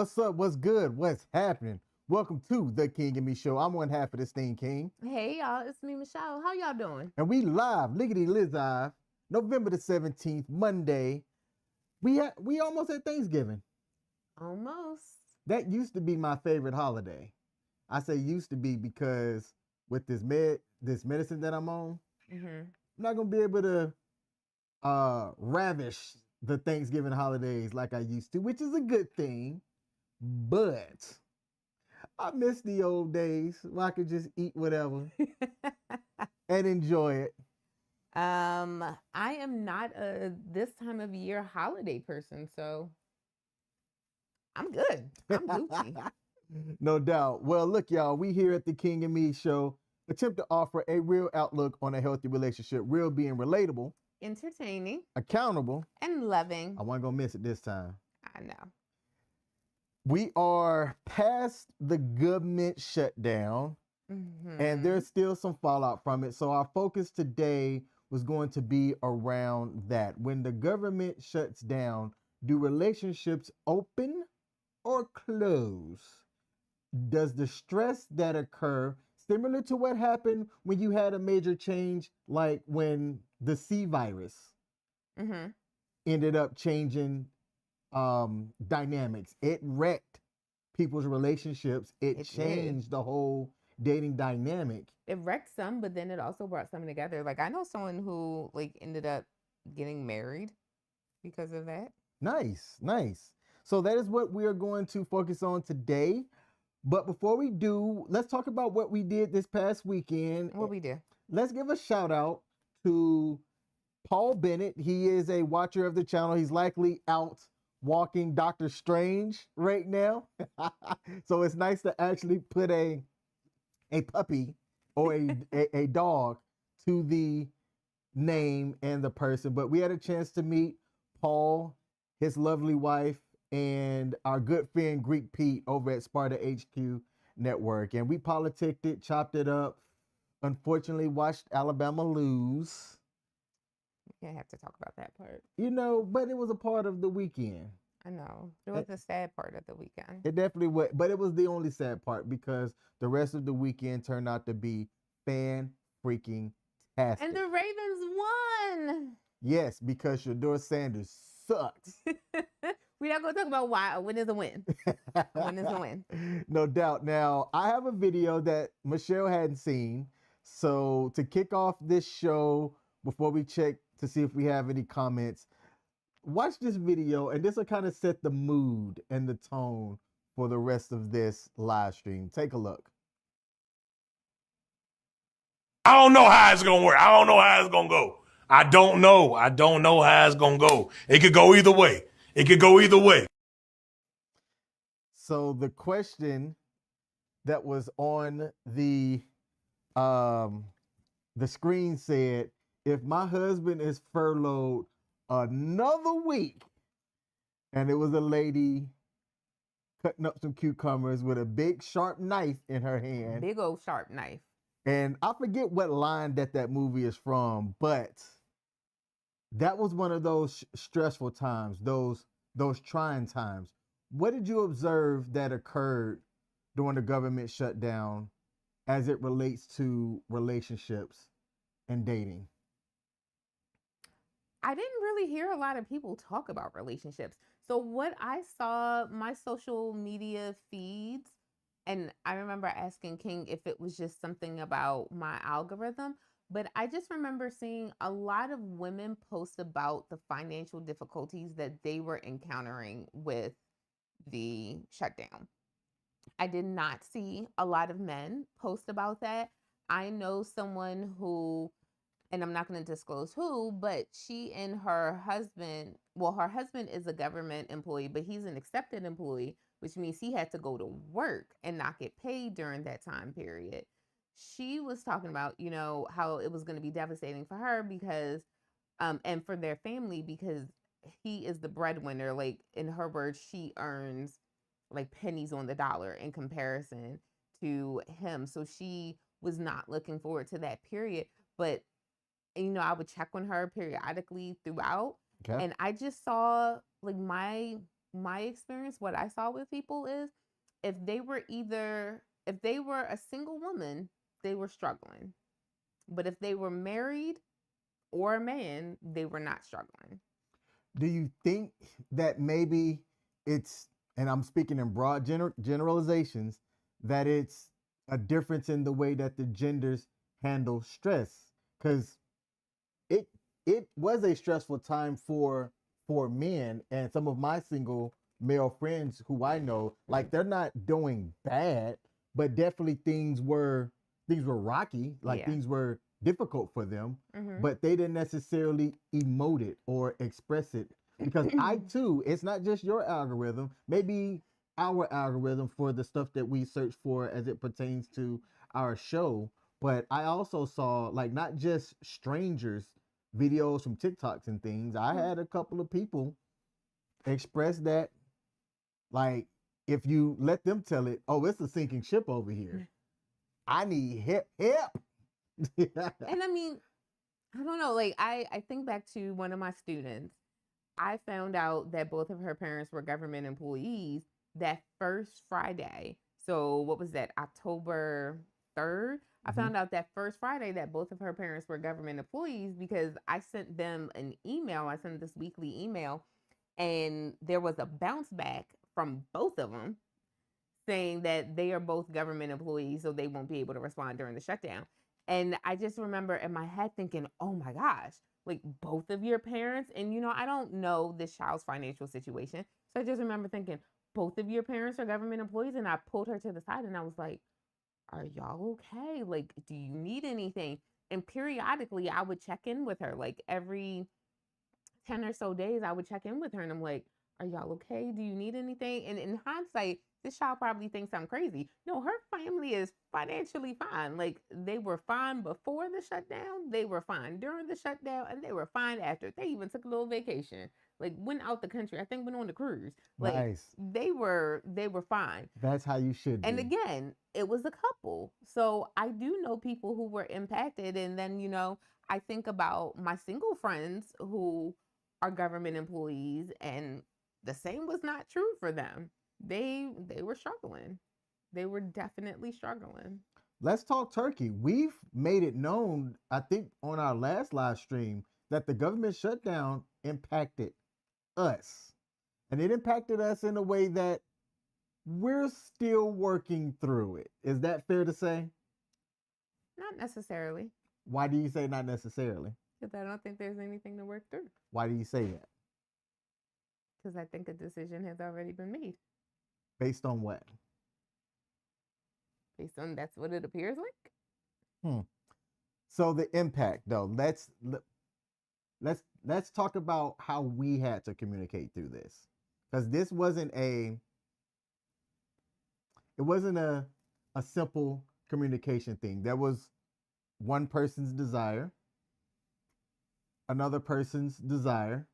What's up? What's good? What's happening? Welcome to the King and Me Show. I'm one half of this thing, King. Hey y'all, it's me, Michelle. How y'all doing? And we live, liggity live, November the 17th, Monday. We almost at Thanksgiving. Almost. That used to be my favorite holiday. I say used to be because with this medicine that I'm on, I'm not gonna be able to ravish the Thanksgiving holidays like I used to, which is a good thing. But I miss the old days where I could just eat whatever and enjoy it. I am not a this time of year holiday person, so I'm good. I'm Gucci. No doubt. Well, look, y'all, we here at the King and Me Show attempt to offer a real outlook on a healthy relationship, real being relatable, Entertaining, accountable, and loving. I wasn't gonna miss it this time. I know. We are past the government shutdown, and there's still some fallout from it. So our focus today was going to be around that. When the government shuts down, do relationships open or close? Does the stress that occur, similar to what happened when you had a major change, like when the C virus ended up changing dynamics? It wrecked people's relationships. It changed the whole dating dynamic. It wrecked some, but then it also brought some together. Like I know someone who like ended up getting married because of that. Nice. So that is what we are going to focus on today. But before we do, let's talk about what we did this past weekend. What we did. Let's give a shout out to Paul Bennett. He is a watcher of the channel. He's likely out walking Doctor Strange right now. So it's nice to actually put a puppy or a dog to the name and the person. But we had a chance to meet Paul, his lovely wife, and our good friend Greek Pete over at Sparta HQ Network. And we politicked it, chopped it up. Unfortunately, watched Alabama lose. We can't have to talk about that part. You know, but it was a part of the weekend. I know. It was the sad part of the weekend. It definitely was, but it was the only sad part because the rest of the weekend turned out to be fan-freaking-tastic. And the Ravens won. Yes, because Shedeur Sanders sucks. We're not going to talk about why. A win is a win. A win is a win. No doubt. Now, I have a video that Michelle hadn't seen. So to kick off this show, before we check to see if we have any comments, watch this video, and this will kind of set the mood and the tone for the rest of this live stream. Take a look. I don't know how it's going to work. I don't know how it's going to go. I don't know how it's going to go. It could go either way. So the question that was on the screen said, if my husband is furloughed another week, and it was a lady cutting up some cucumbers with a big sharp knife in her hand. Big old sharp knife. And I forget what line that movie is from, but that was one of those stressful times, those trying times. What did you observe that occurred during the government shutdown as it relates to relationships and dating? I didn't really hear a lot of people talk about relationships. So what I saw, my social media feeds, and I remember asking King if it was just something about my algorithm, but I just remember seeing a lot of women post about the financial difficulties that they were encountering with the shutdown. I did not see a lot of men post about that. I know someone who, and I'm not going to disclose who, but she and her husband, well, her husband is a government employee, but he's an accepted employee, which means he had to go to work and not get paid during that time period. She was talking about, you know, how it was going to be devastating for her because, and for their family, because he is the breadwinner. Like in her words, she earns like pennies on the dollar in comparison to him. So she was not looking forward to that period. But, you know, I would check on her periodically throughout. Okay. And I just saw like my my experience, what I saw with people is if they were a single woman, they were struggling. But if they were married or a man, they were not struggling. Do you think that maybe it's, and I'm speaking in broad generalizations, that it's a difference in the way that the genders handle stress? Because it it was a stressful time for men, and some of my single male friends who I know, like they're not doing bad, but definitely things were rocky, like Yeah. things were difficult for them, Mm-hmm. but they didn't necessarily emote it or express it. Because I too, it's not just your algorithm, maybe our algorithm for the stuff that we search for as it pertains to our show, but I also saw like not just strangers videos from TikToks and things. I had a couple of people express that, like, if you let them tell it, oh, it's a sinking ship over here. I need help. And I mean, I don't know. Like, I think back to one of my students. I found out that both of her parents were government employees that first Friday. So, what was that, October 3rd? I found out that first Friday that both of her parents were government employees because I sent them an email. I sent this weekly email, and there was a bounce back from both of them saying that they are both government employees, so they won't be able to respond during the shutdown. And I just remember in my head thinking, oh my gosh, like both of your parents. And, I don't know this child's financial situation. So I just remember thinking, both of your parents are government employees. And I pulled her to the side and I was like, are y'all okay? Like, do you need anything? And periodically I would check in with her, like every 10 or so days, I would check in with her and I'm like, are y'all okay? Do you need anything? And in hindsight, this child probably thinks I'm crazy. No, her family is financially fine. Like, they were fine before the shutdown, they were fine during the shutdown, and they were fine after. They even took a little vacation, like went out the country. I think went on the cruise. Like, Nice. they were fine. That's how you should And be. again, it was a couple. So I do know people who were impacted. And then, I think about my single friends who are government employees, and the same was not true for them. They were struggling. They were definitely struggling. Let's talk Turkey. We've made it known, I think, on our last live stream that the government shutdown impacted us. And it impacted us in a way that we're still working through it. Is that fair to say? Not necessarily, Why do you say not necessarily? because I don't think there's anything to work through. Why do you say that? Because I think a decision has already been made. Based on what? Based on that's what it appears like. So the impact, though. Let's talk about how we had to communicate through this, because this wasn't a simple communication thing. There was one person's desire, another person's desire,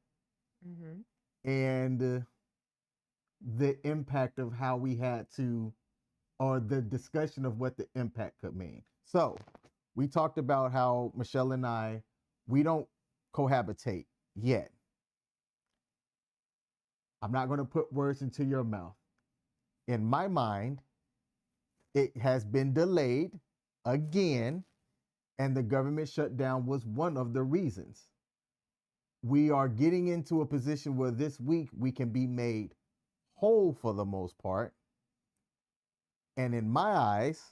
and the impact of how we had to, or the discussion of what the impact could mean. So we talked about how Michelle and I, we don't cohabitate yet. I'm not going to put words into your mouth. In my mind, it has been delayed again, and the government shutdown was one of the reasons. We are getting into a position where this week we can be made whole for the most part. And in my eyes,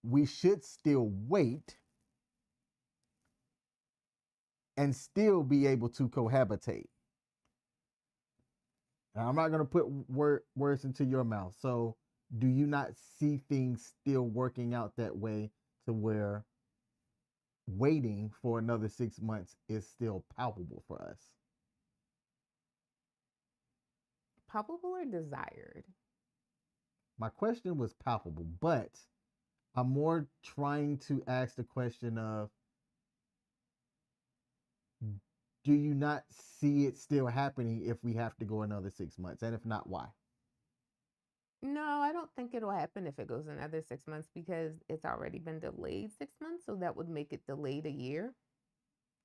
we should still wait and still be able to cohabitate. Now, I'm not going to put words into your mouth. So, do you not see things still working out that way to where waiting for another 6 months is still palpable for us? Palpable or desired? My question was palpable, but I'm more trying to ask the question of, do you not see it still happening if we have to go another 6 months? And if not, why? No, I don't think it'll happen if it goes another 6 months because it's already been delayed 6 months. So that would make it delayed a year.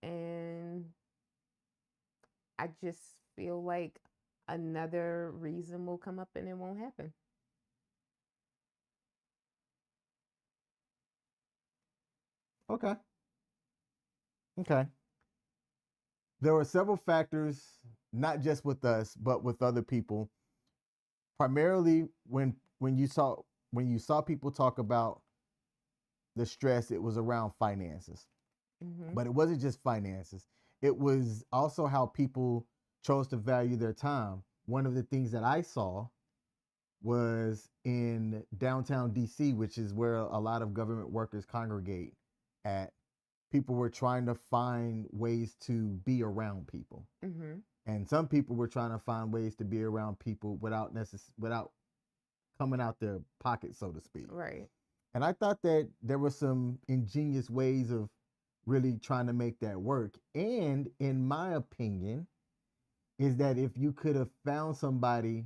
And I just feel like another reason will come up and it won't happen. Okay. Okay. There were several factors, not just with us, but with other people. Primarily when you saw people talk about the stress, it was around finances. Mm-hmm. But it wasn't just finances. It was also how people chose to value their time. One of the things that I saw was in downtown DC, which is where a lot of government workers congregate at. People were trying to find ways to be around people. Mm-hmm. And some people were trying to find ways to be around people without coming out their pocket, so to speak. Right. And I thought that there were some ingenious ways of really trying to make that work. And in my opinion, is that if you could have found somebody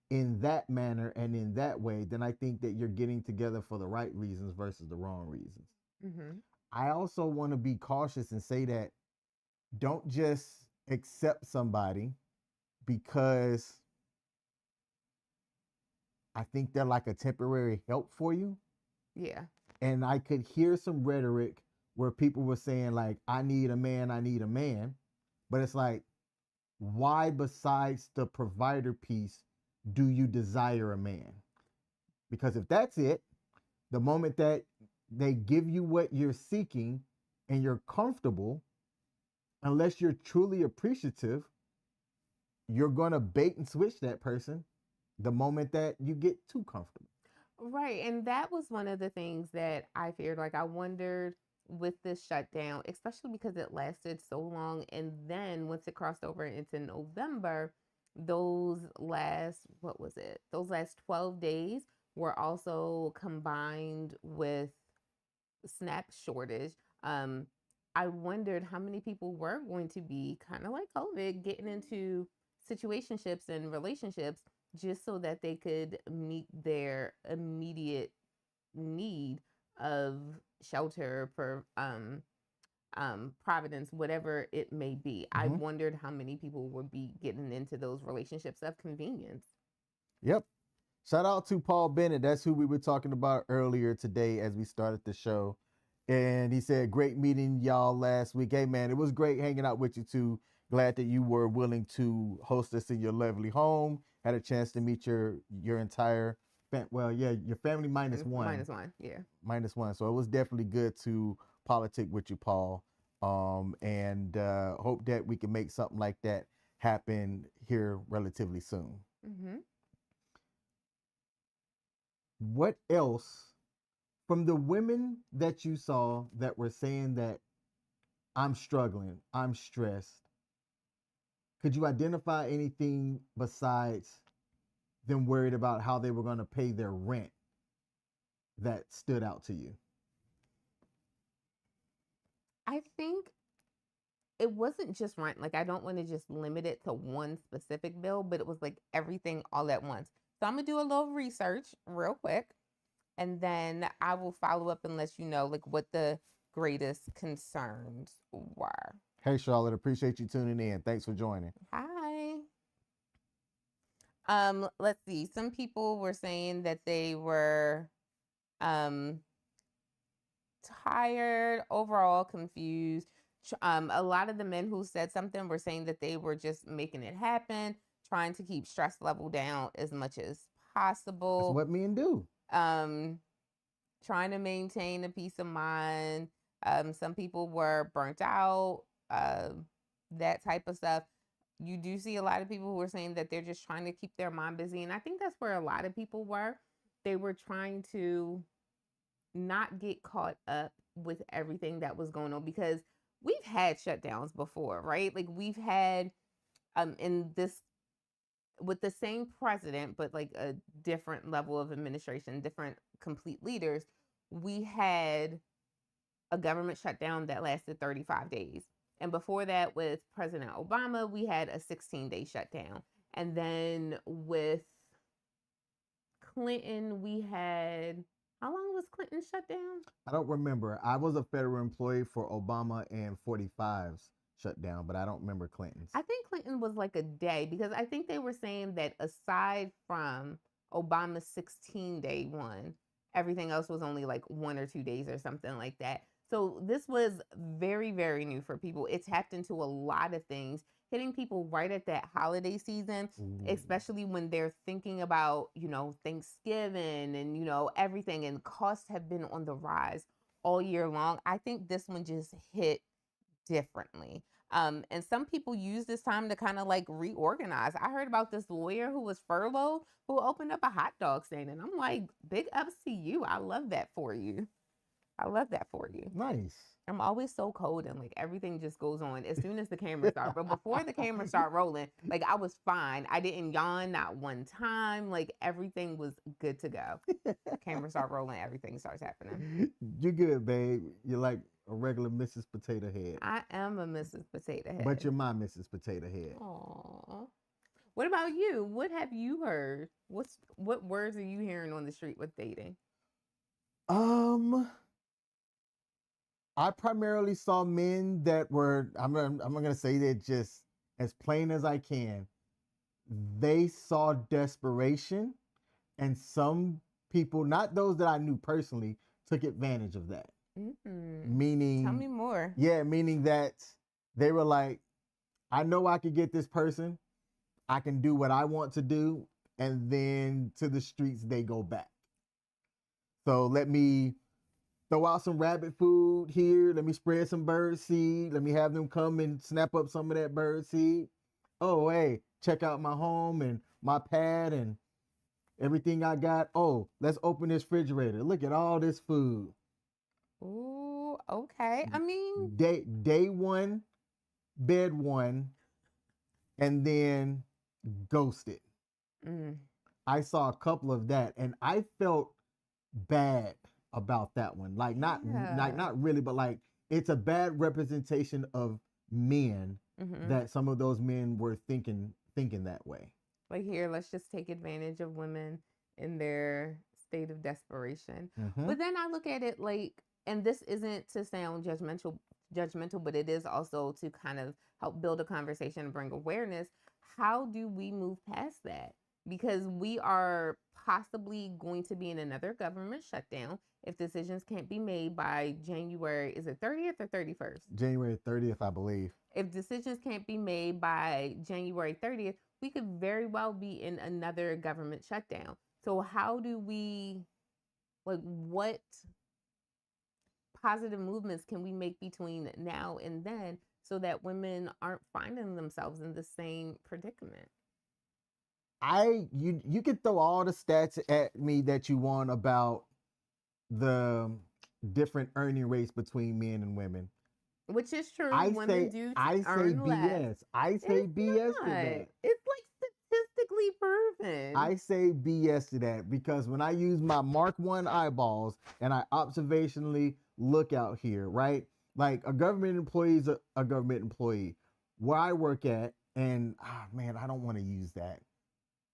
in that manner and in that way, then I think that you're getting together for the right reasons versus the wrong reasons. Mm-hmm. I also want to be cautious and say that don't just accept somebody because I think they're like a temporary help for you. Yeah. And I could hear some rhetoric where people were saying, like, I need a man, I need a man. But it's like, why, besides the provider piece, do you desire a man? Because if that's it, the moment that they give you what you're seeking and you're comfortable, unless you're truly appreciative, you're going to bait and switch that person the moment that you get too comfortable. Right. And that was one of the things that I feared. Like, I wondered with this shutdown, especially because it lasted so long. And then once it crossed over into November, what was it? Those last 12 days were also combined with SNAP shortage. Um, I wondered how many people were going to be kind of like COVID, getting into situationships and relationships just so that they could meet their immediate need of shelter for providence, whatever it may be. I Mm-hmm. wondered how many people would be getting into those relationships of convenience. Yep. Shout out to Paul Bennett. That's who we were talking about earlier today as we started the show. And he said, great meeting y'all last week. Hey, man, it was great hanging out with you too. Glad that you were willing to host us in your lovely home. Had a chance to meet your entire, your family minus one. Minus one, yeah. Minus one. So it was definitely good to politic with you, Paul. And hope that we can make something like that happen here relatively soon. Mm-hmm. What else from the women that you saw that were saying that I'm struggling, I'm stressed? Could you identify anything besides them worried about how they were going to pay their rent that stood out to you? I think it wasn't just rent. Like, I don't want to just limit it to one specific bill, but it was like everything all at once. So I'm going to do a little research real quick, and then I will follow up and let you know like what the greatest concerns were. Hey, Charlotte, appreciate you tuning in. Thanks for joining. Hi. Let's see. Some people were saying that they were um tired, overall confused. A lot of the men who said something were saying that they were just making it happen, trying to keep stress level down as much as That's possible. what men do. Trying to maintain a peace of mind. Some people were burnt out, that type of stuff. You do see a lot of people who are saying that they're just trying to keep their mind busy. And I think that's where a lot of people were. They were trying to not get caught up with everything that was going on, because we've had shutdowns before, right? Like, we've had in this with the same president, but like a different level of administration, different complete leaders. We had a government shutdown that lasted 35 days. And before that, with President Obama, we had a 16-day shutdown. And then with Clinton, we had, how long was Clinton shut down? I don't remember. I was a federal employee for Obama and 45's shutdown, but I don't remember Clinton's. I think Clinton was like a day, because I think they were saying that aside from Obama's 16-day one, everything else was only like 1 or 2 days or something like that. So this was very, very new for people. It tapped into a lot of things, hitting people right at that holiday season, Ooh. especially when they're thinking about, Thanksgiving and, everything, and costs have been on the rise all year long. I think this one just hit differently. And some people use this time to kind of like reorganize. I heard about this lawyer who was furloughed who opened up a hot dog stand, and I'm like, big ups to you. I love that for you. I love that for you. Nice. I'm always so cold, and like everything just goes on as soon as the camera starts. But before the camera start rolling, like I was fine. I didn't yawn not one time. Like everything was good to go. Camera start rolling, everything starts happening. You're good, babe. You're like a regular Mrs. Potato Head. I am a Mrs. Potato Head. But you're my Mrs. Potato Head. Aww. What about you? What have you heard? What words are you hearing on the street with dating? I primarily saw men that were, I'm gonna say that just as plain as I can. They saw desperation, and some people, not those that I knew personally, took advantage of that. Mm-hmm. Meaning, tell me more. Yeah, meaning that they were like, I know I could get this person. I can do what I want to do, and then to the streets they go back. So let me throw out some rabbit food here. Let me spread some bird seed. Let me have them come and snap up some of that bird seed. Oh, hey, check out my home and my pad and everything I got. Oh, let's open this refrigerator. Look at all this food. Ooh, okay. I mean, day one, bed one, and then ghosted. I saw a couple of that, and I felt bad about that one. Like not really, but like it's a bad representation of men that some of those men were thinking that way. Like here, let's just take advantage of women in their state of desperation. But then I look at it like, and this isn't to sound judgmental, but it is also to kind of help build a conversation and bring awareness. How do we move past that? Because we are possibly going to be in another government shutdown if decisions can't be made by January, is it 30th or 31st? January 30th, I believe. If decisions can't be made by January 30th, we could very well be in another government shutdown. So how do we, what positive movements can we make between now and then so that women aren't finding themselves in the same predicament? You could throw all the stats at me that you want about the different earning rates between men and women, which is true. I Women say earn BS. less. I say BS to that. It's like statistically proven. I say BS to that because when I use my Mark 1 eyeballs and I observationally look out here, right? Like a government employee is a government employee. Where I work at, and man, I don't want to use that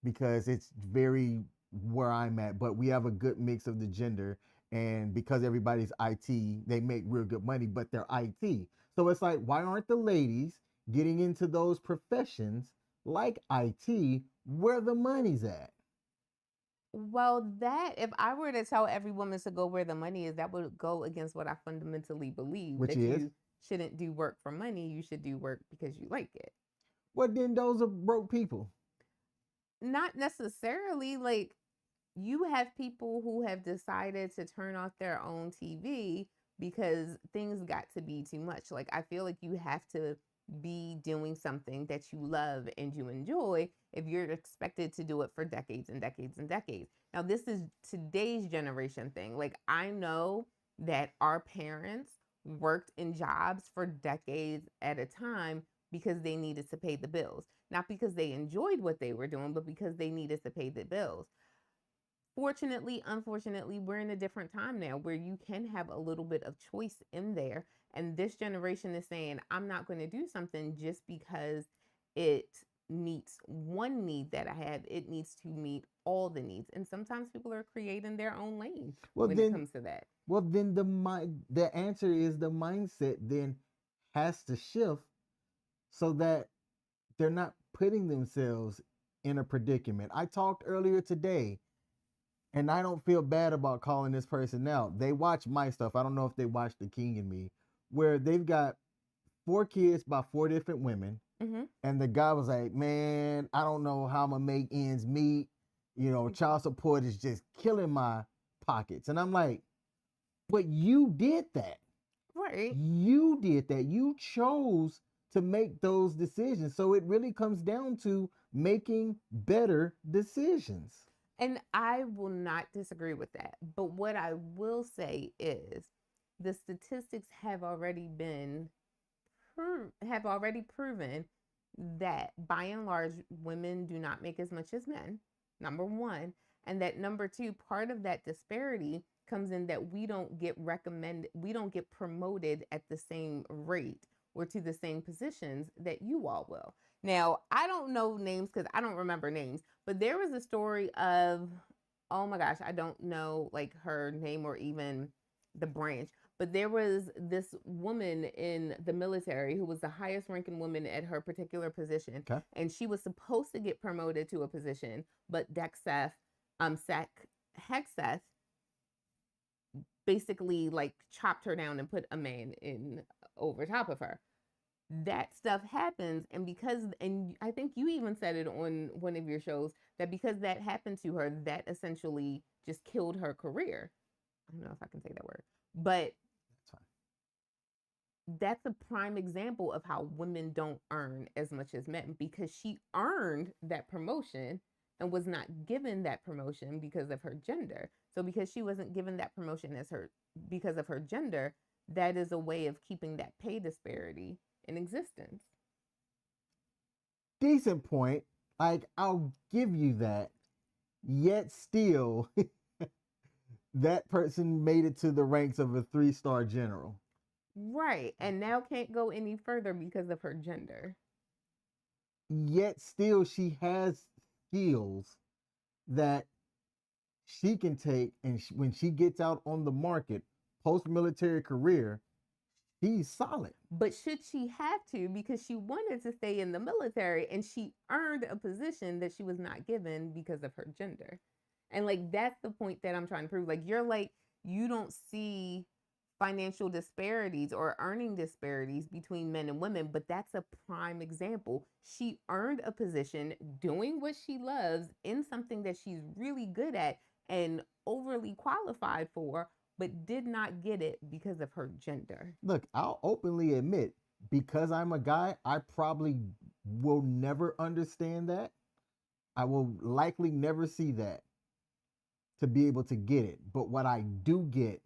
because it's very where I'm at, but we have a good mix of the gender, and because everybody's IT, they make real good money, but they're IT. So it's like, why aren't the ladies getting into those professions like IT where the money's at? Well, if I were to tell every woman to go where the money is, that would go against what I fundamentally believe. Which that is? You shouldn't do work for money. You should do work because you like it. Well, then those are broke people. Not necessarily. Like, you have people who have decided to turn off their own TV because things got to be too much. Like, I feel like you have to be doing something that you love and you enjoy if you're expected to do it for decades and decades and decades. Now, this is today's generation thing. Like, I know that our parents worked in jobs for decades at a time because they needed to pay the bills. Not because they enjoyed what they were doing, but because they needed to pay the bills. Fortunately, unfortunately, we're in a different time now where you can have a little bit of choice in there. And this generation is saying, I'm not going to do something just because it meets one need that I have. It needs to meet all the needs. And sometimes people are creating their own lane when it comes to that. Well, then the answer is the mindset then has to shift so that they're not putting themselves in a predicament. I talked earlier today, and I don't feel bad about calling this person out. They watch my stuff. I don't know if they watch The King and Me, where they've got 4 kids by 4 different women. Mm-hmm. And the guy was like, man, I don't know how I'm going to make ends meet. You know, child support is just killing my pockets. And I'm like, but you did that. Right. You did that. You chose to make those decisions. So it really comes down to making better decisions. And I will not disagree with that. But what I will say is the statistics have already proven that by and large women do not make as much as men, number one, and that number two, part of that disparity comes in that we don't get promoted at the same rate or to the same positions that you all will. Now, I don't know names because I don't remember names, but there was a story of, oh my gosh, I don't know like her name or even the branch, but there was this woman in the military who was the highest ranking woman at her particular position. Okay. And she was supposed to get promoted to a position, but Hexeth basically like chopped her down and put a man in over top of her. That stuff happens, and I think you even said it on one of your shows, that because that happened to her, that essentially just killed her career. I don't know if I can say that word, but that's a prime example of how women don't earn as much as men, because she earned that promotion and was not given that promotion because of her gender. So because she wasn't given that promotion because of her gender, that is a way of keeping that pay disparity in existence. Decent point. Like, I'll give you that. Yet still, that person made it to the ranks of a 3-star general. Right. And now can't go any further because of her gender. Yet still, she has skills that she can take, and when she gets out on the market, post-military career, she's solid. But should she have to, because she wanted to stay in the military and she earned a position that she was not given because of her gender. And like, that's the point that I'm trying to prove. Like, you don't see financial disparities or earning disparities between men and women, but that's a prime example. She earned a position doing what she loves in something that she's really good at and overly qualified for, but did not get it because of her gender. Look, I'll openly admit, because I'm a guy, I probably will never understand that. I will likely never see that to be able to get it. But what I do get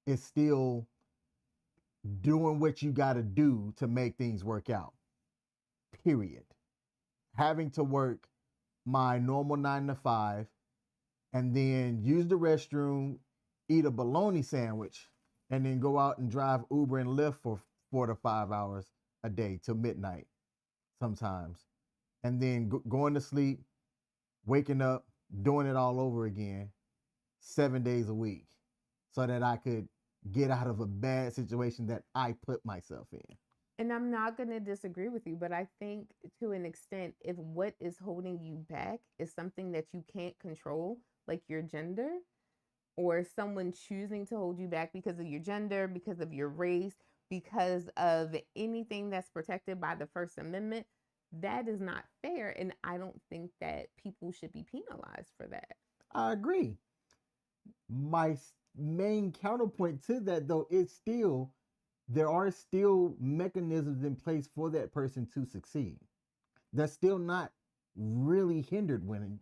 is still doing what you got to do to make things work out. Period. Having to work my normal 9 to 5 and then use the restroom, eat a bologna sandwich, and then go out and drive Uber and Lyft for 4 to 5 hours a day till midnight sometimes. And then going to sleep, waking up, doing it all over again 7 days a week so that I could get out of a bad situation that I put myself in. And I'm not going to disagree with you, but I think to an extent, if what is holding you back is something that you can't control, like your gender, or someone choosing to hold you back because of your gender, because of your race, because of anything that's protected by the First Amendment, that is not fair. And I don't think that people should be penalized for that. I agree. My main counterpoint to that, though, is still there are still mechanisms in place for that person to succeed. That's still not really hindered when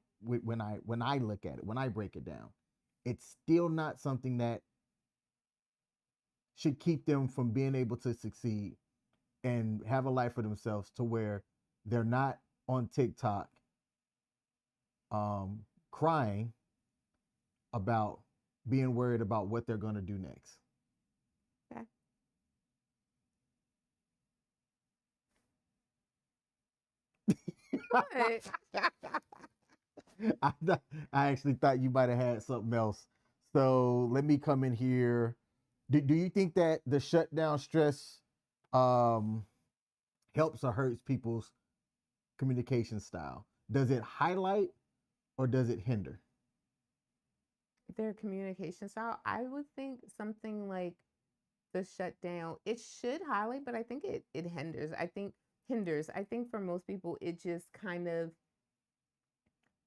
I look at it, when I break it down. It's still not something that should keep them from being able to succeed and have a life for themselves, to where they're not on TikTok crying about being worried about what they're going to do next. Okay. I actually thought you might have had something else. So let me come in here. Do you think that the shutdown stress helps or hurts people's communication style? Does it highlight or does it hinder? Their communication style, I would think something like the shutdown, it should highlight, but I think it hinders. I think for most people, it just kind of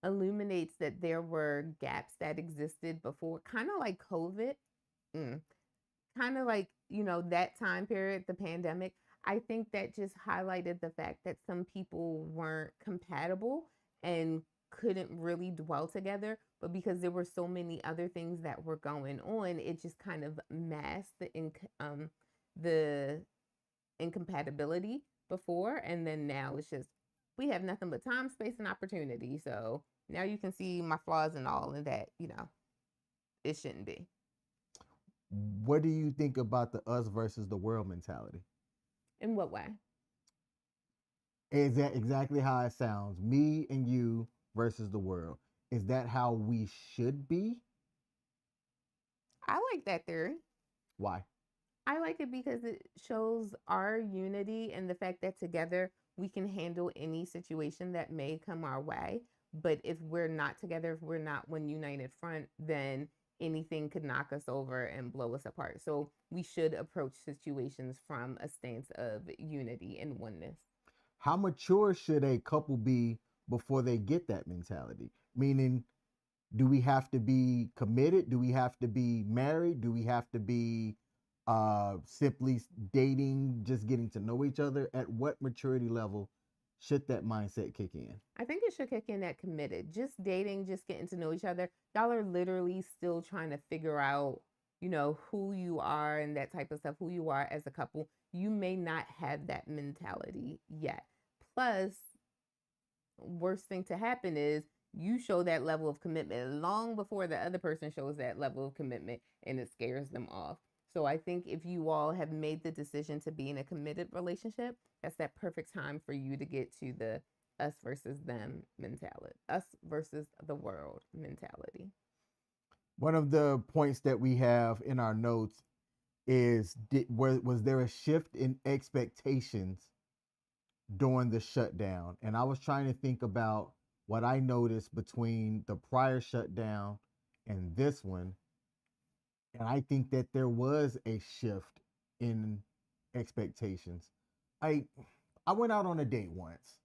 illuminates that there were gaps that existed before, kind of like COVID. Mm. Kind of like, that time period, the pandemic. I think that just highlighted the fact that some people weren't compatible and couldn't really dwell together. But because there were so many other things that were going on, it just kind of masked the incompatibility before. And then now it's just, we have nothing but time, space, and opportunity. So now you can see my flaws and all, and that, it shouldn't be. What do you think about the us versus the world mentality? In what way? Is that exactly how it sounds? Me and you versus the world. Is that how we should be? I like that theory. Why? I like it because it shows our unity and the fact that together we can handle any situation that may come our way. But if we're not together, if we're not one united front, then anything could knock us over and blow us apart. So we should approach situations from a stance of unity and oneness. How mature should a couple be before they get that mentality? Meaning, do we have to be committed? Do we have to be married? Do we have to be simply dating, just getting to know each other? At what maturity level should that mindset kick in? I think it should kick in at committed. Just dating, just getting to know each other. Y'all are literally still trying to figure out, who you are and that type of stuff, who you are as a couple. You may not have that mentality yet. Plus, worst thing to happen is you show that level of commitment long before the other person shows that level of commitment, and it scares them off. So I think if you all have made the decision to be in a committed relationship, that's that perfect time for you to get to the us versus them mentality, us versus the world mentality. One of the points that we have in our notes is, was there a shift in expectations during the shutdown? And I was trying to think about what I noticed between the prior shutdown and this one. And I think that there was a shift in expectations. I went out on a date once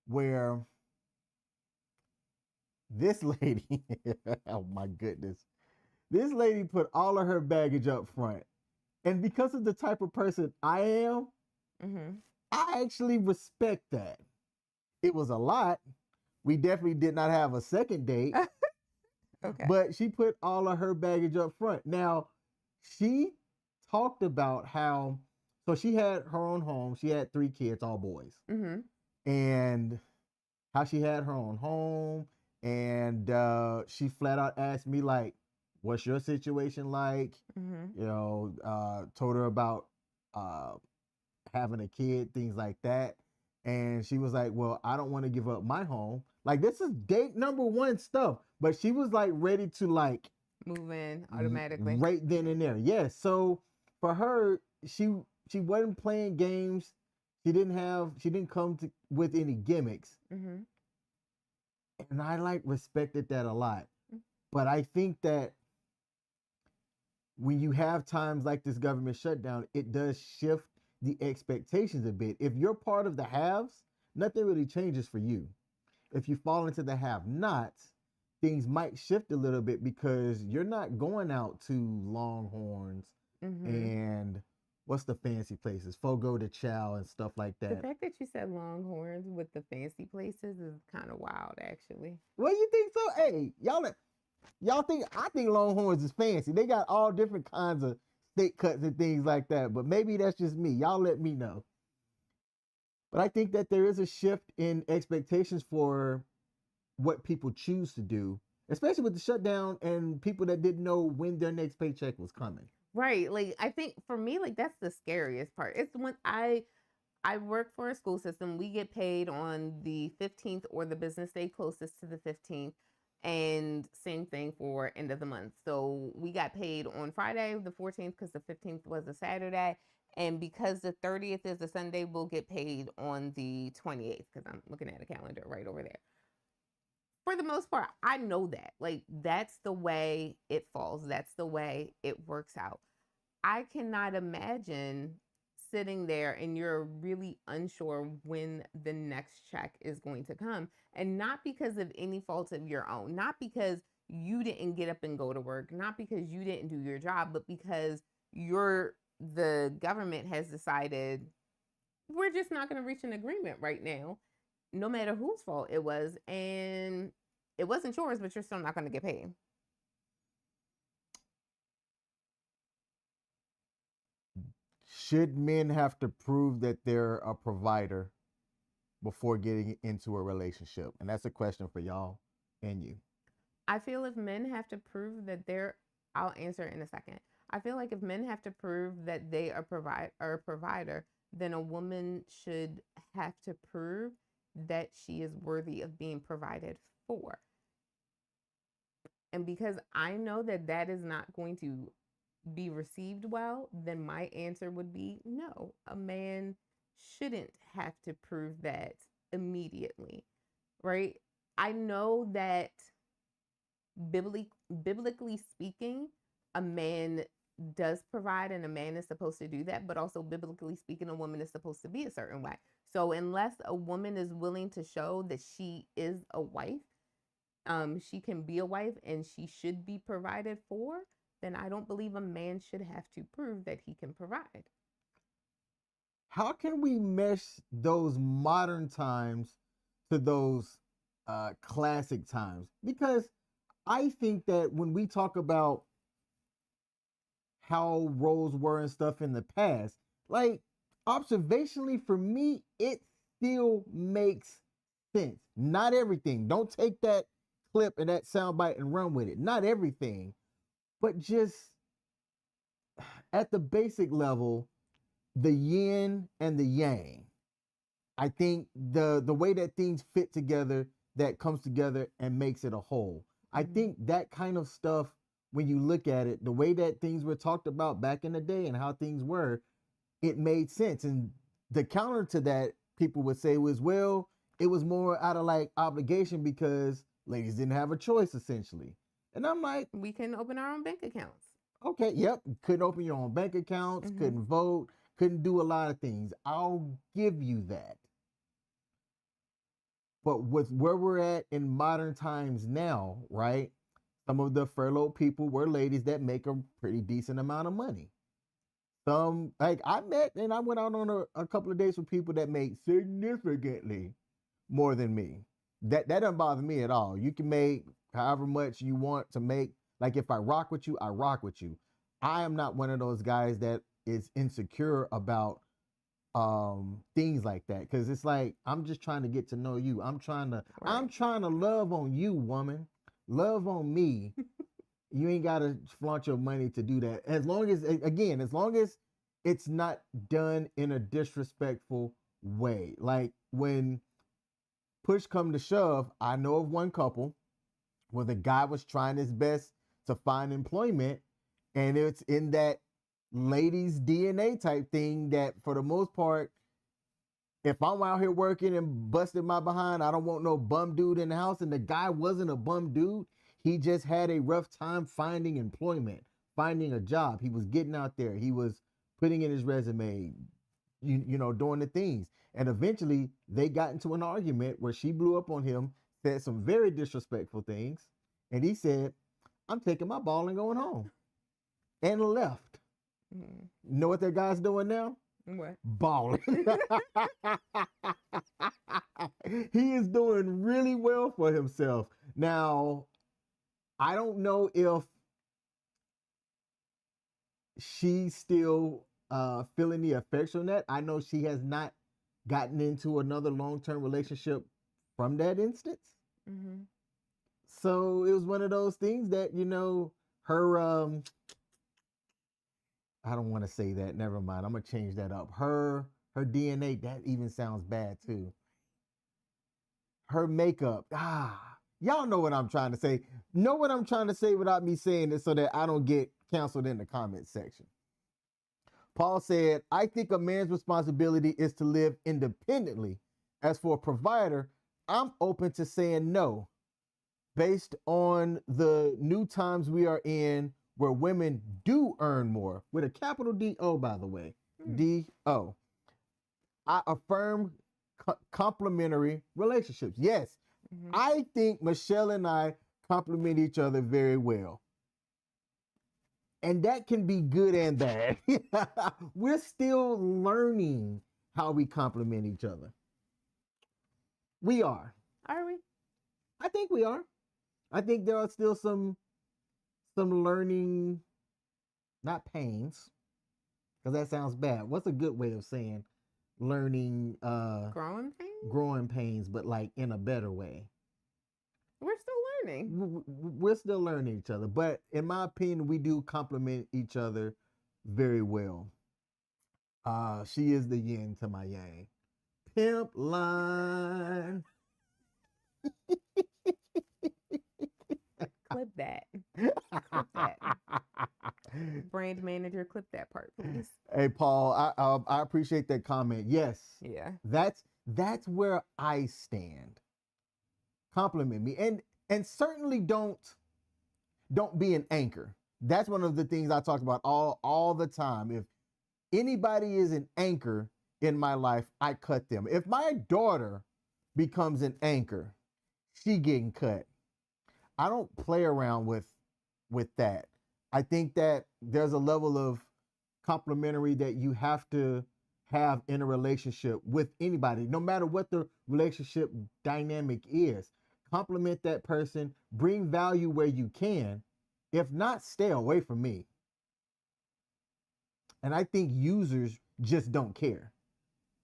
where this lady, oh my goodness, this lady put all of her baggage up front. And because of the type of person I am, I actually respect that. It was a lot. We definitely did not have a second date. Okay. But she put all of her baggage up front. Now, she talked about how, so she had her own home. She had 3 kids, all boys. And how she had her own home. And she flat out asked me, like, what's your situation like? Told her about having a kid, things like that. And she was like, well, I don't want to give up my home. Like, this is date number 1 stuff. But she was like ready to like move in automatically right then and there. Yes. So for her, she wasn't playing games. She didn't come with any gimmicks. And I like respected that a lot. But I think that when you have times like this government shutdown, it does shift the expectations a bit. If you're part of the haves, nothing really changes for you. If you fall into the have-nots, things might shift a little bit because you're not going out to Longhorns and what's the fancy places, Fogo de Chao and stuff like that. The fact that you said Longhorns with the fancy places is kind of wild, actually. Well, you think so? Hey, I think Longhorns is fancy. They got all different kinds of steak cuts and things like that. But maybe that's just me. Y'all let me know. But I think that there is a shift in expectations for what people choose to do, especially with the shutdown and people that didn't know when their next paycheck was coming. Right. Like, I think for me, like, that's the scariest part. It's when I work for a school system. We get paid on the 15th or the business day closest to the 15th. And same thing for end of the month. So we got paid on Friday, the 14th, because the 15th was a Saturday. And because the 30th is a Sunday, we'll get paid on the 28th, because I'm looking at a calendar right over there. For the most part, I know that. Like, that's the way it falls. That's the way it works out. I cannot imagine sitting there and you're really unsure when the next check is going to come. And not because of any fault of your own, not because you didn't get up and go to work, not because you didn't do your job, but because the government has decided we're just not going to reach an agreement right now, no matter whose fault it was. And it wasn't yours, but you're still not going to get paid. Should men have to prove that they're a provider before getting into a relationship? And that's a question for y'all and you. I feel if men have to prove that I'll answer it in a second. I feel like if men have to prove that they are a provider, then a woman should have to prove that she is worthy of being provided for. And because I know that that is not going to be received well, then my answer would be no. A man shouldn't have to prove that immediately, right? I know that biblically speaking, a man does provide and a man is supposed to do that, but also biblically speaking, a woman is supposed to be a certain way. So unless a woman is willing to show that she is a wife, she can be a wife and she should be provided for, then I don't believe a man should have to prove that he can provide. How can we mesh those modern times to those classic times? Because I think that when we talk about how roles were and stuff in the past, like observationally for me, it still makes sense. Not everything. Don't take that clip and that soundbite and run with it. Not everything, but just at the basic level, the yin and the yang. I think the way that things fit together, that comes together and makes it a whole. I think that kind of stuff, when you look at it, the way that things were talked about back in the day and how things were, it made sense. And the counter to that, people would say was, well, it was more out of like obligation because ladies didn't have a choice essentially. And I'm like, we couldn't open our own bank accounts. Okay, yep. Couldn't open your own bank accounts, couldn't vote, couldn't do a lot of things. I'll give you that. But with where we're at in modern times now, right? Some of the furloughed people were ladies that make a pretty decent amount of money. Some, like I met and I went out on a couple of dates with people that make significantly more than me. That doesn't bother me at all. You can make however much you want to make. Like if I rock with you, I rock with you. I am not one of those guys that is insecure about things like that, because it's like I'm just trying to get to know you. I'm trying to love on you, woman. Love on me. You ain't gotta flaunt your money to do that. As long as it's not done in a disrespectful way. Like when push come to shove, I know of one couple where the guy was trying his best to find employment, and it's in that ladies DNA type thing that for the most part, if I'm out here working and busting my behind, I don't want no bum dude in the house. And the guy wasn't a bum dude. He just had a rough time finding employment, finding a job. He was getting out there. He was putting in his resume, you know, doing the things. And eventually they got into an argument where she blew up on him, said some very disrespectful things. And he said, I'm taking my ball and going home. And left. Know what that guy's doing now? What? Balling. He is doing really well for himself. Now, I don't know if she's still feeling the effects from that. I know she has not gotten into another long-term relationship from that instance. So it was one of those things that, you know, her I don't want to say that. Never mind. I'm gonna change that up. Her DNA, that even sounds bad too. Her makeup. Y'all know what I'm trying to say. Know what I'm trying to say without me saying it so that I don't get canceled in the comment section. Paul said, I think a man's responsibility is to live independently. As for a provider, I'm open to saying no, based on the new times we are in where women do earn more, with a capital D-O, by the way, D-O. I affirm complementary relationships. Yes, I think Michelle and I complement each other very well. And that can be good and bad. We're still learning how we complement each other. We are. Are we? I think we are. I think there are still some learning, not pains, because that sounds bad. What's a good way of saying learning? Growing pains? Growing pains, but like in a better way. We're still learning. We're still learning each other, but in my opinion, we do complement each other very well. She is the yin to my yang. Pimp line. Clip that. Clip that. Brand manager, clip that part, please. Hey, Paul, I appreciate that comment. Yes. Yeah. That's where I stand. Compliment me, and certainly don't be an anchor. That's one of the things I talk about all the time. If anybody is an anchor in my life, I cut them. If my daughter becomes an anchor, she getting cut. I don't play around with that. I think that there's a level of complementary that you have to have in a relationship with anybody, no matter what the relationship dynamic is. Compliment that person, bring value where you can. If not, stay away from me. And I think users just don't care.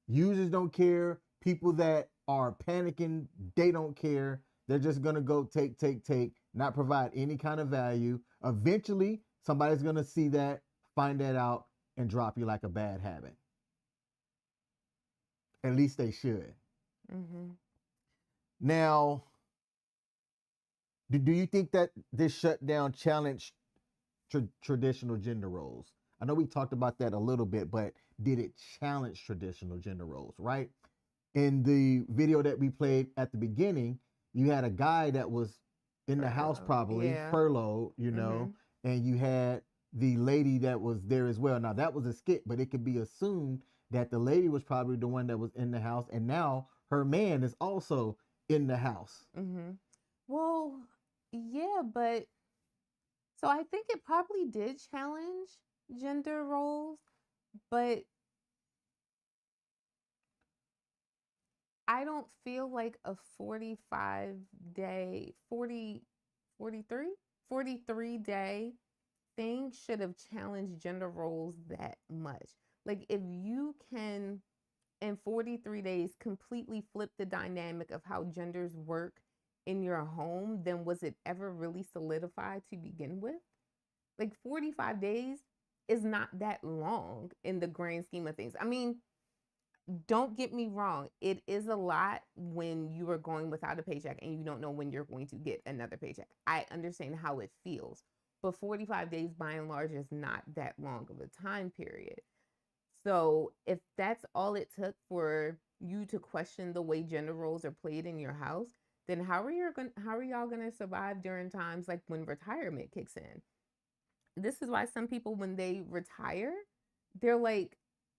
Users don't care. People that are panicking, they don't care. They're just going to go take, not provide any kind of value. Eventually, somebody's going to see that, find that out, and drop you like a bad habit. At least they should. Mm-hmm. Now, do you think that this shutdown challenged traditional gender roles? I know we talked about that a little bit, but did it challenge traditional gender roles, right? In the video that we played at the beginning, you had a guy that was in the house probably, furloughed, and you had the lady that was there as well. Now, that was a skit, but it could be assumed that the lady was probably the one that was in the house, and now her man is also in the house. Mm-hmm. Well, yeah, but so I think it probably did challenge gender roles, but I don't feel like a 43 day thing should have challenged gender roles that much. Like, if you can, in 43 days, completely flip the dynamic of how genders work in your home, then was it ever really solidified to begin with? Like, 45 days is not that long in the grand scheme of things. I mean, don't get me wrong. It is a lot when you are going without a paycheck and you don't know when you're going to get another paycheck. I understand how it feels, but 45 days by and large is not that long of a time period. So if that's all it took for you to question the way gender roles are played in your house, then how are y'all gonna survive during times like when retirement kicks in? This is why some people, when they retire, they're like,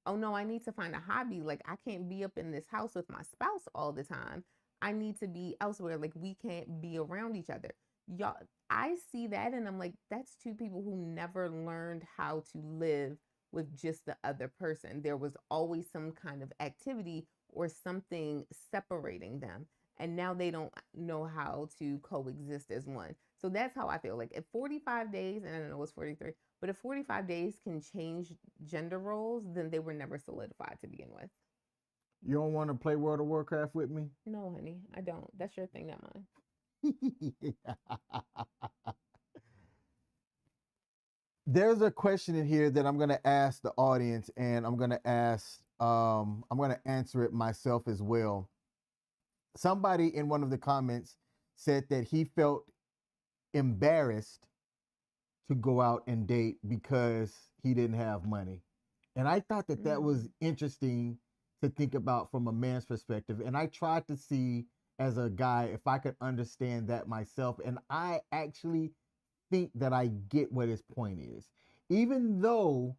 oh no, I need to find a hobby. Like, I can't be up in this house with my spouse all the time. I need to be elsewhere. Like, we can't be around each other. Y'all, I see that and I'm like, that's two people who never learned how to live with just the other person. There was always some kind of activity or something separating them. And now they don't know how to coexist as one. So that's how I feel. Like, if 45 days, and I don't know what's 43, but if 45 days can change gender roles, then they were never solidified to begin with. You don't want to play World of Warcraft with me? No, honey, I don't. That's your thing, not mine. There's a question in here that I'm going to ask the audience, and I'm going to answer it myself as well. Somebody in one of the comments said that he felt embarrassed to go out and date because he didn't have money. And I thought that that was Mm. interesting to think about from a man's perspective. And I tried to see as a guy if I could understand that myself. And I actually think that I get what his point is. Even though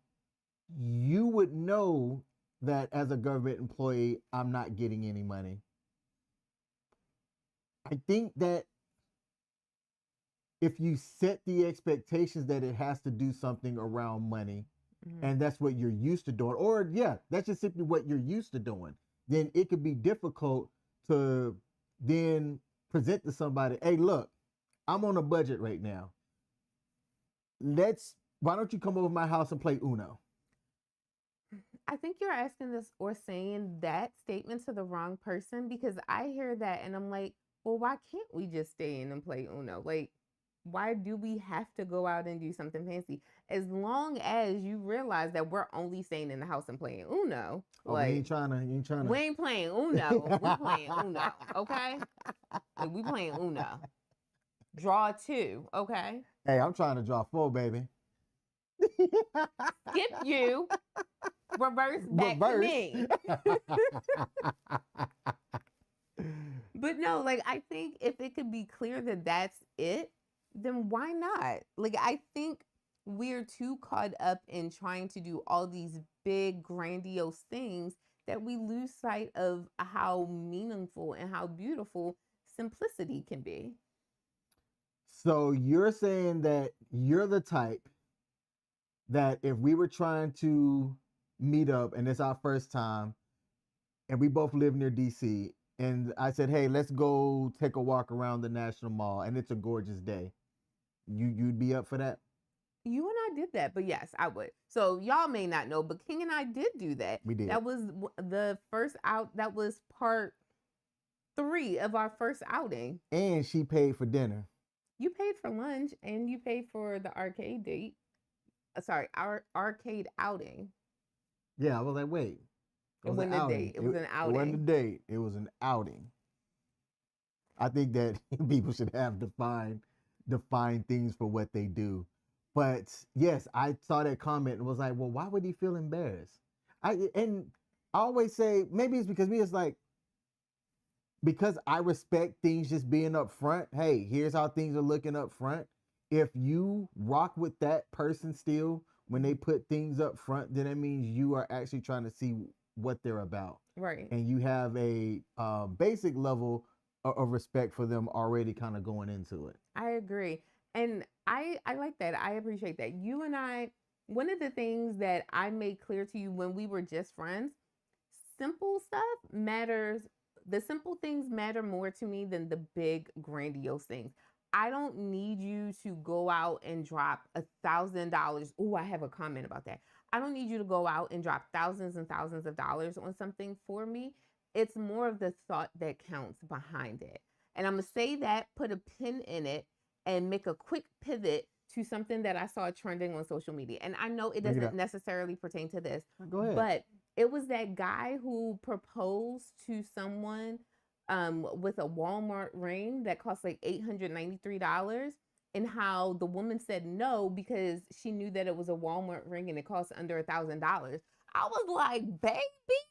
you would know that as a government employee, I'm not getting any money. I think that if you set the expectations that it has to do something around money, Mhm. and that's what you're used to doing, or yeah, that's just simply what you're used to doing, then it could be difficult to then present to somebody, hey, look, I'm on a budget right now. Why don't you come over to my house and play Uno? I think you're asking this or saying that statement to the wrong person, because I hear that and I'm like, well, why can't we just stay in and play Uno? Like, why do we have to go out and do something fancy? As long as you realize that we're only staying in the house and playing Uno, Oh, we like, ain't trying to, you ain't trying we to. ain't playing Uno. We playing Uno, okay? Like, we playing Uno. Draw two, okay? Hey, I'm trying to draw four, baby. Skip you, reverse back to me. But no, like, I think if it could be clear that that's it, then why not? Like, I think we're too caught up in trying to do all these big, grandiose things that we lose sight of how meaningful and how beautiful simplicity can be. So you're saying that you're the type that if we were trying to meet up and it's our first time and we both live near DC and I said, hey, let's go take a walk around the National Mall and it's a gorgeous day, you'd be up for that? You and I did that, but yes, I would. So y'all may not know, but King and I did do that. We did. That was the first out. That was part 3 of our first outing. And she paid for dinner. You paid for lunch and you paid for the arcade date. Sorry, our arcade outing. Yeah, I was like, wait. It wasn't a date. It was an outing. It wasn't a date. It was an outing. I think that people should have define things for what they do. But yes, I saw that comment and was like, well, why would he feel embarrassed? And I always say maybe it's because me, it's like, because I respect things just being up front. Hey, here's how things are looking up front. If you rock with that person still when they put things up front, then that means you are actually trying to see what they're about. Right. And you have a basic level of respect for them already kind of going into it. I agree. And I like that. I appreciate that. You and I, one of the things that I made clear to you when we were just friends, simple stuff matters. The simple things matter more to me than the big grandiose things. I don't need you to go out and drop $1,000. Oh, I have a comment about that. I don't need you to go out and drop thousands and thousands of dollars on something for me. It's more of the thought that counts behind it. And I'm going to say that, put a pin in it, and make a quick pivot to something that I saw trending on social media. And I know it doesn't necessarily pertain to this. Go ahead. But it was that guy who proposed to someone with a Walmart ring that cost like $893, and how the woman said no because she knew that it was a Walmart ring and it cost under $1,000. I was like, baby,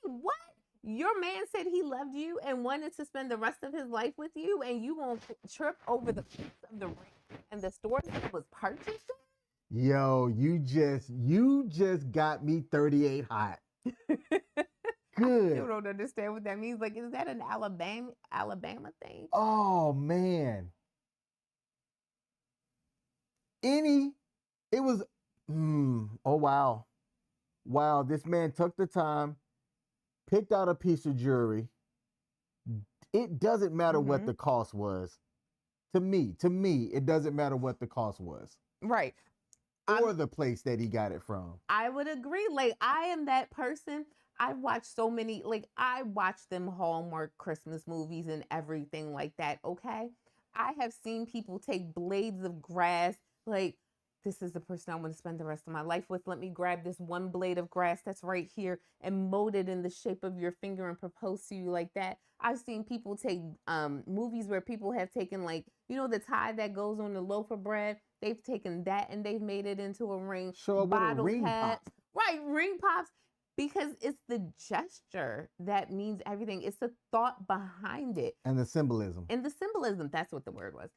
what? Your man said he loved you and wanted to spend the rest of his life with you, and you won't trip over the price of the ring and the store that it was purchased? Yo, you just got me 38 hot. Good. I still don't understand what that means. Like, is that an Alabama thing? Oh man. It was oh wow. Wow, this man took the time, picked out a piece of jewelry. It doesn't matter what the cost was. To me, it doesn't matter what the cost was. Right. Or the place that he got it from. I would agree. Like, I am that person. I watch so many, like, I watch them Hallmark Christmas movies and everything like that, okay? I have seen people take blades of grass, like, this is the person I want to spend the rest of my life with. Let me grab this one blade of grass that's right here and mold it in the shape of your finger and propose to you like that. I've seen people take movies where people have taken, like, you know, the tie that goes on the loaf of bread. They've taken that and they've made it into a ring. Sure, what a ring pop. Right, ring pops because it's the gesture that means everything. It's the thought behind it. And the symbolism. And the symbolism, that's what the word was.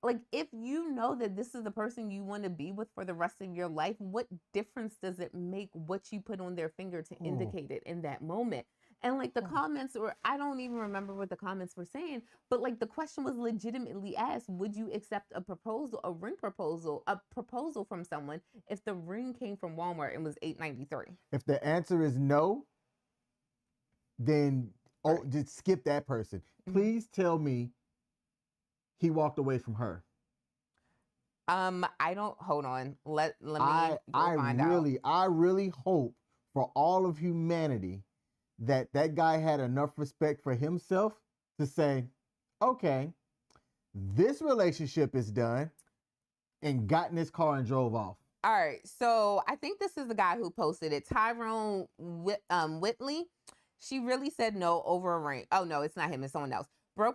Like, if you know that this is the person you want to be with for the rest of your life, what difference does it make what you put on their finger to indicate it in that moment? And like the comments were, I don't even remember what the comments were saying, but like the question was legitimately asked, would you accept a proposal, a proposal from someone if the ring came from Walmart and was $8.93? If the answer is no, then just skip that person. Please tell me he walked away from her. I don't, hold on. Let me go find out. I really hope for all of humanity that guy had enough respect for himself to say, okay, this relationship is done, and got in his car and drove off. All right. So I think this is the guy who posted it. Tyrone Whitley. She really said no over a ring. Oh, no, it's not him. It's someone else. Bro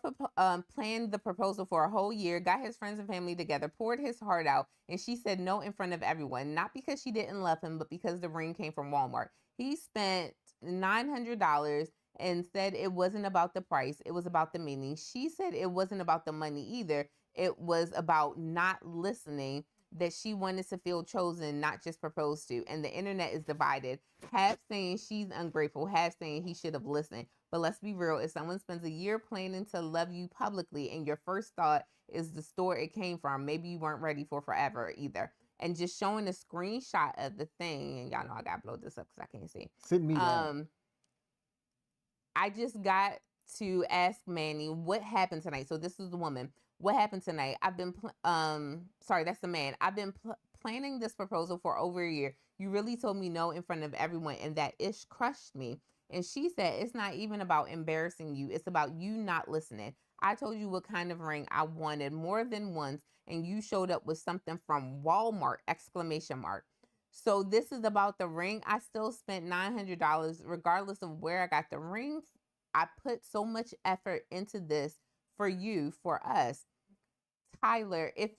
planned the proposal for a whole year, got his friends and family together, poured his heart out, and she said no in front of everyone. Not because she didn't love him, but because the ring came from Walmart. He spent $900 and said it wasn't about the price. It was about the meaning. She said it wasn't about the money either. It was about not listening, that she wanted to feel chosen, not just proposed to. And the internet is divided. Half saying she's ungrateful, half saying he should have listened. But let's be real. If someone spends a year planning to love you publicly and your first thought is the store it came from, maybe you weren't ready for forever either. And just showing a screenshot of the thing, and y'all know I gotta blow this up because I can't see. Send me that. I just got to ask Manny what happened tonight. So this is the woman. What happened tonight? I've been, sorry, that's the man. I've been planning this proposal for over a year. You really told me no in front of everyone, and that ish crushed me. And she said, it's not even about embarrassing you. It's about you not listening. I told you what kind of ring I wanted more than once, and you showed up with something from Walmart, ! So this is about the ring. I still spent $900 regardless of where I got the ring. I put so much effort into this for you, for us. Tyler, if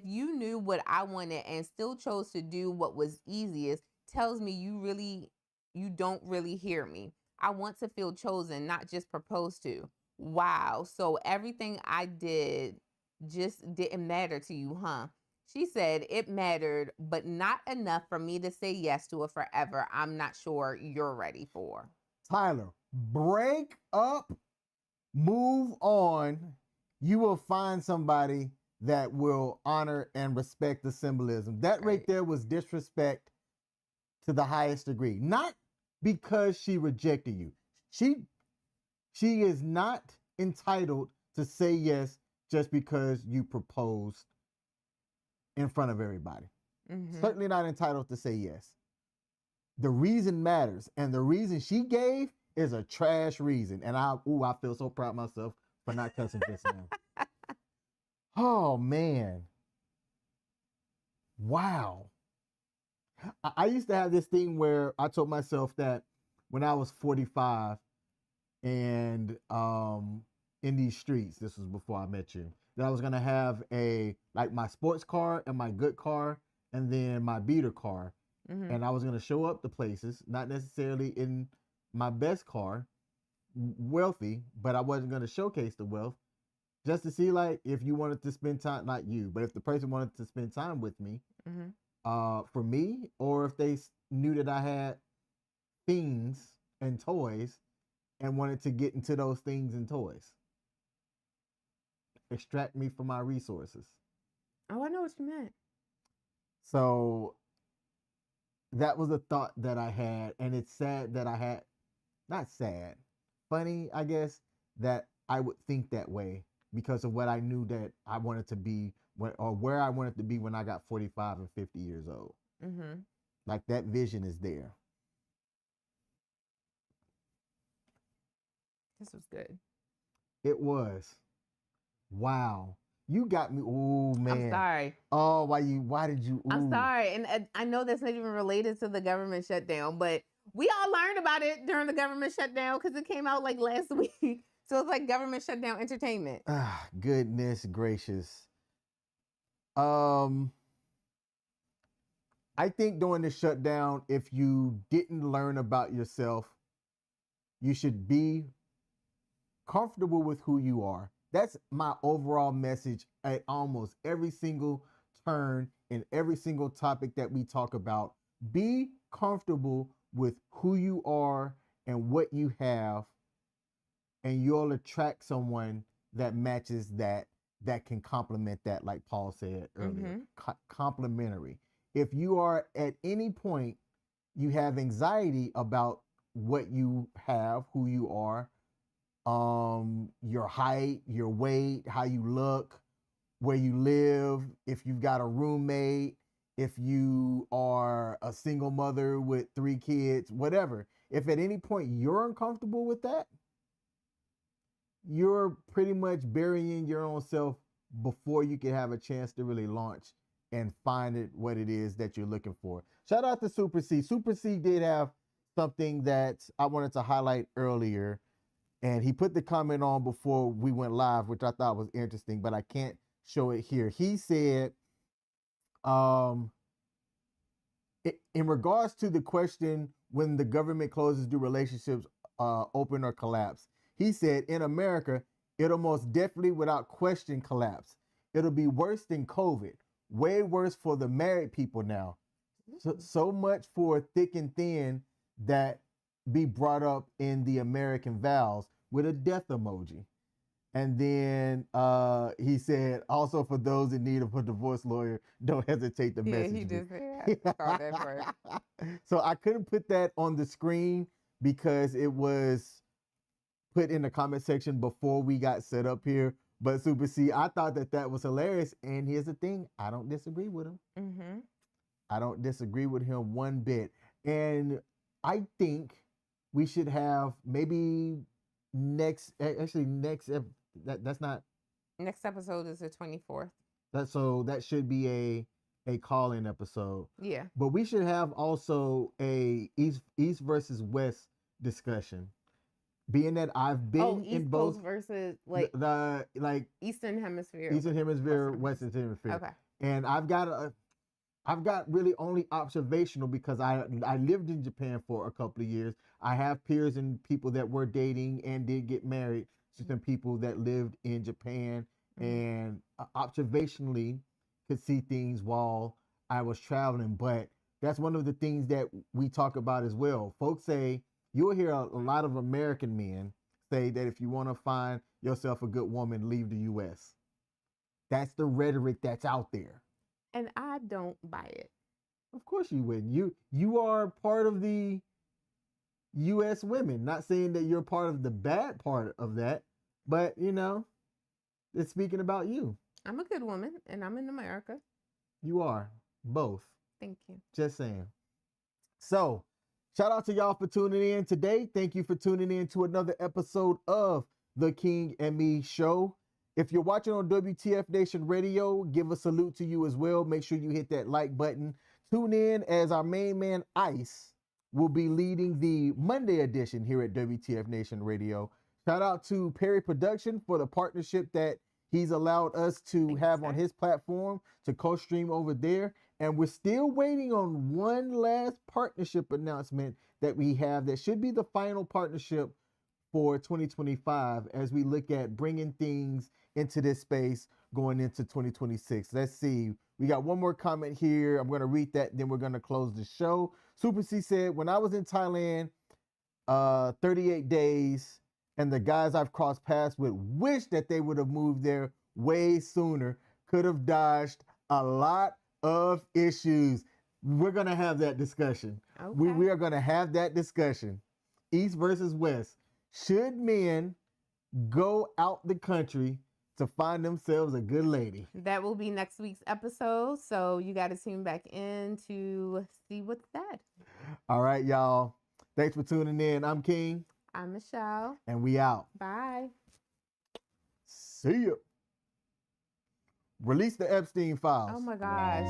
you knew what I wanted and still chose to do what was easiest, tells me you don't really hear me. I want to feel chosen, not just proposed to. Wow. So everything I did just didn't matter to you, huh? She said it mattered, but not enough for me to say yes to it forever. I'm not sure you're ready for. Tyler, break up, move on. You will find somebody that will honor and respect the symbolism. That right there was disrespect to the highest degree. Not because she rejected you. She is not entitled to say yes just because you proposed in front of everybody. Certainly not entitled to say yes. The reason matters, and the reason she gave is a trash reason. And I feel so proud of myself for not cussing just now. Oh man. Wow. I used to have this thing where I told myself that when I was 45 and in these streets, this was before I met you, that I was gonna have my sports car and my good car and then my beater car. And I was gonna show up to places, not necessarily in my best car, wealthy, but I wasn't gonna showcase the wealth, just to see if you wanted to spend time, not you, but if the person wanted to spend time with me, for me, or if they knew that I had things and toys and wanted to get into those things and toys. Extract me from my resources. Oh, I know what you meant. So that was a thought that I had, and it's sad that I had, not sad, funny, I guess, that I would think that way because of what I knew that I wanted to be, or where I wanted to be when I got 45 and 50 years old. Like that vision is there. This was good. It was. Wow. You got me. Oh man. I'm sorry. Oh, why did you? Ooh. I'm sorry. And I know that's not even related to the government shutdown, but we all learned about it during the government shutdown because it came out last week. So it's like government shutdown entertainment. Ah, goodness gracious. I think during the shutdown, if you didn't learn about yourself, you should be comfortable with who you are. That's my overall message at almost every single turn and every single topic that we talk about. Be comfortable with who you are and what you have, and you'll attract someone that matches that, that can complement that, like Paul said earlier. Complementary. If you are at any point you have anxiety about what you have, who you are, your height, your weight, how you look, where you live, if you've got a roommate, if you are a single mother with 3 kids, whatever. If at any point you're uncomfortable with that, you're pretty much burying your own self before you can have a chance to really launch and find it what it is that you're looking for. Shout out to Super C. Super C did have something that I wanted to highlight earlier, and he put the comment on before we went live, which I thought was interesting, but I can't show it here. He said, in regards to the question, when the government closes, do relationships open or collapse? He said, in America, it'll most definitely, without question, collapse. It'll be worse than COVID. Way worse for the married people now. So much for thick and thin that be brought up in the American vows with a death emoji. And then he said, also for those in need of a divorce lawyer, don't hesitate to message me. Yeah, he did say that. I saw that part. So I couldn't put that on the screen because it was put in the comment section before we got set up here. But Super C, I thought that that was hilarious. And here's the thing, I don't disagree with him. I don't disagree with him one bit. And I think we should have maybe that's not. Next episode is the 24th. That should be a call-in episode. Yeah. But we should have also a East versus West discussion. Being that I've been in both versus the Eastern Hemisphere, Western Hemisphere. Okay. And I've got really only observational because I lived in Japan for a couple of years. I have peers and people that were dating and did get married to some people that lived in Japan, and observationally could see things while I was traveling. But that's one of the things that we talk about as well. Folks say, you'll hear a lot of American men say that if you want to find yourself a good woman, leave the U.S. That's the rhetoric that's out there. And I don't buy it. Of course you wouldn't. You are part of the U.S. women. Not saying that you're part of the bad part of that, but it's speaking about you. I'm a good woman, and I'm in America. You are both. Thank you. Just saying. So, shout out to y'all for tuning in today. Thank you for tuning in to another episode of The King and Me Show. If you're watching on WTF Nation Radio, give a salute to you as well. Make sure you hit that like button. Tune in as our main man, Ice, will be leading the Monday edition here at WTF Nation Radio. Shout out to Perry Production for the partnership that he's allowed us to have on his platform to co-stream over there. And we're still waiting on one last partnership announcement that we have that should be the final partnership for 2025 as we look at bringing things into this space going into 2026. Let's see. We got one more comment here. I'm going to read that, then we're going to close the show. Super C said, when I was in Thailand, 38 days, and the guys I've crossed paths with wish that they would have moved there way sooner, could have dodged a lot of issues. We're going to have that discussion. Okay. We are going to have that discussion. East versus West. Should men go out the country to find themselves a good lady? That will be next week's episode. So you got to tune back in to see what's said. All right, y'all. Thanks for tuning in. I'm King. I'm Michelle. And we out. Bye. See ya. Release the Epstein files. Oh my gosh.